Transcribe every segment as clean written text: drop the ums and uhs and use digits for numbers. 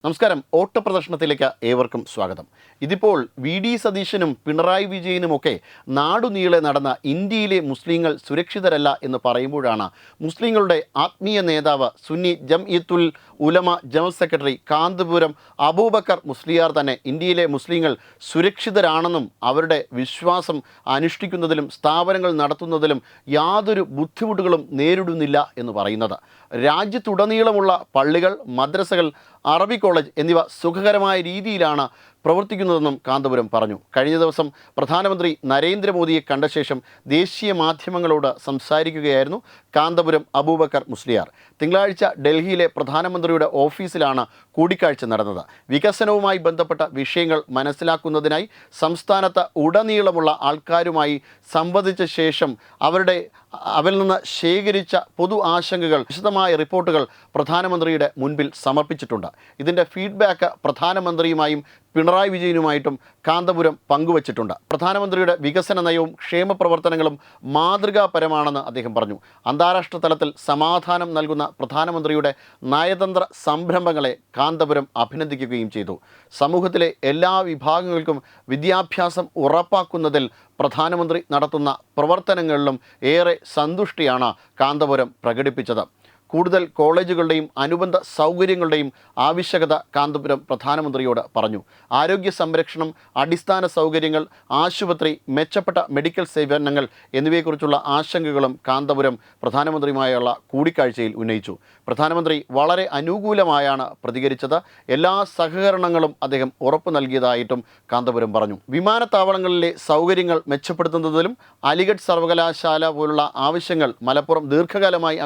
നമസ്കാരം. ഓട്ടപ്രദർശനത്തിലേക്ക് ഏവർക്കും സ്വാഗതം. ഇതിപ്പോൾ വി ഡി സതീശനും പിണറായി വിജയനുമൊക്കെ നാടുനീളെ നടന്ന ഇന്ത്യയിലെ മുസ്ലിങ്ങൾ സുരക്ഷിതരല്ല എന്ന് പറയുമ്പോഴാണ് മുസ്ലിങ്ങളുടെ ആത്മീയ നേതാവ് സുന്നി ജംഇയ്യത്തുൽ ഉലമ ജനറൽ സെക്രട്ടറി കാന്തപുരം അബൂബക്കർ മുസ്ലിയാർ തന്നെ ഇന്ത്യയിലെ മുസ്ലിങ്ങൾ സുരക്ഷിതരാണെന്നും അവരുടെ വിശ്വാസം അനുഷ്ഠിക്കുന്നതിലും സ്ഥാപനങ്ങൾ നടത്തുന്നതിലും യാതൊരു ബുദ്ധിമുട്ടുകളും നേരിടുന്നില്ല എന്ന് പറയുന്നത്. രാജ്യത്തുടനീളമുള്ള പള്ളികൾ, മദ്രസകൾ, അറബി കോളേജ് എന്നിവ സുഖകരമായ രീതിയിലാണ് പ്രവർത്തിക്കുന്നതെന്നും കാന്തപുരം പറഞ്ഞു. കഴിഞ്ഞ ദിവസം പ്രധാനമന്ത്രി നരേന്ദ്രമോദിയെ കണ്ട ശേഷം ദേശീയ മാധ്യമങ്ങളോട് സംസാരിക്കുകയായിരുന്നു കാന്തപുരം അബൂബക്കർ മുസ്ലിയാർ. തിങ്കളാഴ്ച ഡൽഹിയിലെ പ്രധാനമന്ത്രിയുടെ ഓഫീസിലാണ് കൂടിക്കാഴ്ച നടന്നത്. വികസനവുമായി ബന്ധപ്പെട്ട വിഷയങ്ങൾ മനസ്സിലാക്കുന്നതിനായി സംസ്ഥാനത്ത് ഉടനീളമുള്ള ആൾക്കാരുമായി സംവദിച്ച ശേഷം അവരിൽ നിന്ന് ശേഖരിച്ച പൊതു ആശങ്കകൾ, വിശദമായ റിപ്പോർട്ടുകൾ പ്രധാനമന്ത്രിയുടെ മുൻപിൽ സമർപ്പിച്ചിട്ടുണ്ട്. ഇതിൻ്റെ ഫീഡ്ബാക്ക് പ്രധാനമന്ത്രിയുമായും പിണറായി വിജയനുമായിട്ടും കാന്തപുരം പങ്കുവച്ചിട്ടുണ്ട്. പ്രധാനമന്ത്രിയുടെ വികസന നയവും ക്ഷേമ പ്രവർത്തനങ്ങളും മാതൃകാപരമാണെന്ന് അദ്ദേഹം പറഞ്ഞു. അന്താരാഷ്ട്ര തലത്തിൽ സമാധാനം നൽകുന്ന പ്രധാനമന്ത്രിയുടെ നയതന്ത്ര സംരംഭങ്ങളെ കാന്തപുരം അഭിനന്ദിക്കുകയും ചെയ്തു. സമൂഹത്തിലെ എല്ലാ വിഭാഗങ്ങൾക്കും വിദ്യാഭ്യാസം ഉറപ്പാക്കുന്നതിൽ പ്രധാനമന്ത്രി നടത്തുന്ന പ്രവർത്തനങ്ങളിലും ഏറെ സന്തുഷ്ടിയാണ് കാന്തപുരം പ്രകടിപ്പിച്ചത്. കൂടുതൽ കോളേജുകളുടെയും അനുബന്ധ സൗകര്യങ്ങളുടെയും ആവശ്യകത കാന്തപുരം പ്രധാനമന്ത്രിയോട് പറഞ്ഞു. ആരോഗ്യ സംരക്ഷണം, അടിസ്ഥാന സൗകര്യങ്ങൾ, ആശുപത്രി, മെച്ചപ്പെട്ട മെഡിക്കൽ സേവനങ്ങൾ എന്നിവയെക്കുറിച്ചുള്ള ആശങ്കകളും കാന്തപുരം പ്രധാനമന്ത്രിയുമായുള്ള കൂടിക്കാഴ്ചയിൽ ഉന്നയിച്ചു. പ്രധാനമന്ത്രി വളരെ അനുകൂലമായാണ് പ്രതികരിച്ചത്. എല്ലാ സഹകരണങ്ങളും അദ്ദേഹം ഉറപ്പു നൽകിയതായിട്ടും കാന്തപുരം പറഞ്ഞു. വിമാനത്താവളങ്ങളിലെ സൗകര്യങ്ങൾ മെച്ചപ്പെടുത്തുന്നതിലും അലിഗഡ് സർവകലാശാല പോലുള്ള ആവശ്യങ്ങൾ മലപ്പുറം ദീർഘകാലമായി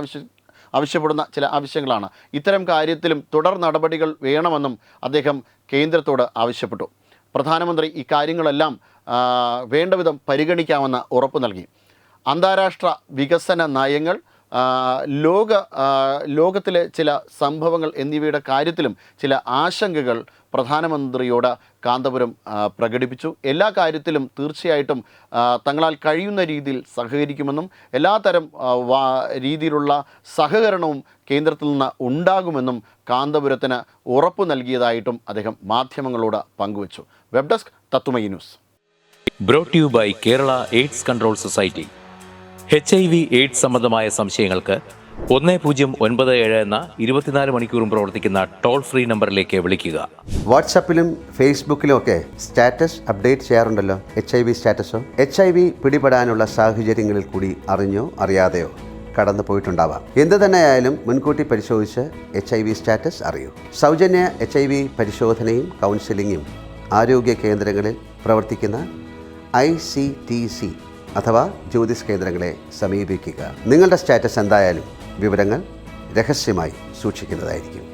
ആവശ്യപ്പെടുന്ന ചില ആവശ്യങ്ങളാണ്. ഇത്തരം കാര്യത്തിലും തുടർ നടപടികൾ വേണമെന്നും അദ്ദേഹം കേന്ദ്രത്തോട് ആവശ്യപ്പെട്ടു. പ്രധാനമന്ത്രി ഇക്കാര്യങ്ങളെല്ലാം വേണ്ടവിധം പരിഗണിക്കാമെന്ന് ഉറപ്പു നൽകി. അന്താരാഷ്ട്ര വികസന നയങ്ങൾ, ലോകത്തിലെ ചില സംഭവങ്ങൾ എന്നിവയുടെ കാര്യത്തിലും ചില ആശങ്കകൾ പ്രധാനമന്ത്രിയോട് കാന്തപുരം പ്രകടിപ്പിച്ചു. എല്ലാ കാര്യത്തിലും തീർച്ചയായിട്ടും തങ്ങളാൽ കഴിയുന്ന രീതിയിൽ സഹകരിക്കുമെന്നും എല്ലാത്തരം രീതിയിലുള്ള സഹകരണവും കേന്ദ്രത്തിൽ നിന്ന് ഉണ്ടാകുമെന്നും കാന്തപുരത്തിന് ഉറപ്പു നൽകിയതായിട്ടും അദ്ദേഹം മാധ്യമങ്ങളോട് പങ്കുവച്ചു. വെബ് ഡെസ്ക് തത്തുമൈ news. Brought you by Kerala AIDS control society. HIV AIDS സംബന്ധമായ സംശയങ്ങൾക്ക് 1097 എന്ന 24 മണിക്കൂറും പ്രവർത്തിക്കുന്ന ടോൾ ഫ്രീ നമ്പറിലേക്ക് വിളിക്കുക. വാട്സാപ്പിലും ഫേസ്ബുക്കിലും ഒക്കെ സ്റ്റാറ്റസ് അപ്ഡേറ്റ് ചെയ്യാറുണ്ടല്ലോ. HIV സ്റ്റാറ്റസോ HIV പിടിപെടാനുള്ള സാഹചര്യങ്ങളിൽ കൂടി അറിഞ്ഞോ അറിയാതെയോ കടന്നു പോയിട്ടുണ്ടാവാം. എന്തു തന്നെയായാലും മുൻകൂട്ടി പരിശോധിച്ച് HIV സ്റ്റാറ്റസ് അറിയൂ. സൗജന്യ HIV പരിശോധനയും കൗൺസിലിങ്ങും ആരോഗ്യ കേന്ദ്രങ്ങളിൽ പ്രവർത്തിക്കുന്ന ICTC അഥവാ ജ്യോതിസ് കേന്ദ്രങ്ങളെ സമീപിക്കുക. നിങ്ങളുടെ സ്റ്റാറ്റസ് എന്തായാലും വിവരങ്ങൾ രഹസ്യമായി സൂക്ഷിക്കുന്നതായിരിക്കും.